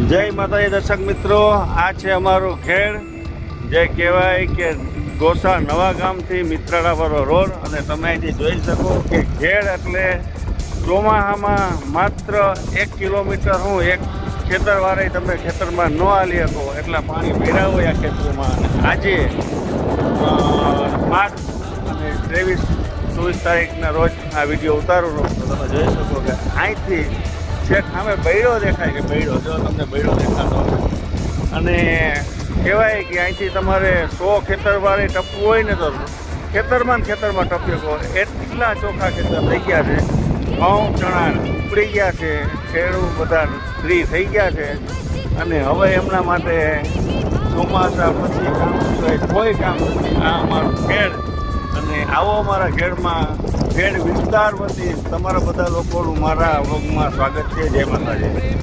જય માતાજી દર્શક મિત્રો, આ છે અમારું ખેડ, જે કહેવાય કે ગોસા નવા ગામથી મિત્રાળા વાળો રોડ. અને તમે અહીંથી જોઈ શકો કે ખેડ એટલે ચોમાસામાં માત્ર 1 કિલોમીટર એક ખેતરવાળે તમે ખેતરમાં ન હાલી શકો એટલા પાણી ભર્યા હોય આ ખેતરોમાં. આજે 5 અને 23-24 તારીખના રોજ આ વિડીયો ઉતારું તો તમે જોઈ શકો કે અહીંથી છેક સામે બૈડો દેખાય, કે બૈડો જો તમને બૈડો દેખાતો. અને કહેવાય કે અહીંથી તમારે 100 ખેતરવાળે ટપવું હોય ને તો ખેતરમાં ટપી શકો એટલા ચોખ્ખા ખેતર થઈ ગયા છે. ઘઉં ચણા ઉપડી ગયા છે, ખેડૂત બધા ફ્રી થઈ ગયા છે. અને હવે એમના માટે ચોમાસા પછી કામ સિવાય કોઈ કામ નથી. આ અમારું ખેડ. અને આવો અમારા ખેડમાં ખેડ વિસ્તાર વતી તમારા બધા લોકોનું મારા વ્લોગમાં સ્વાગત છે. જય માતાજી.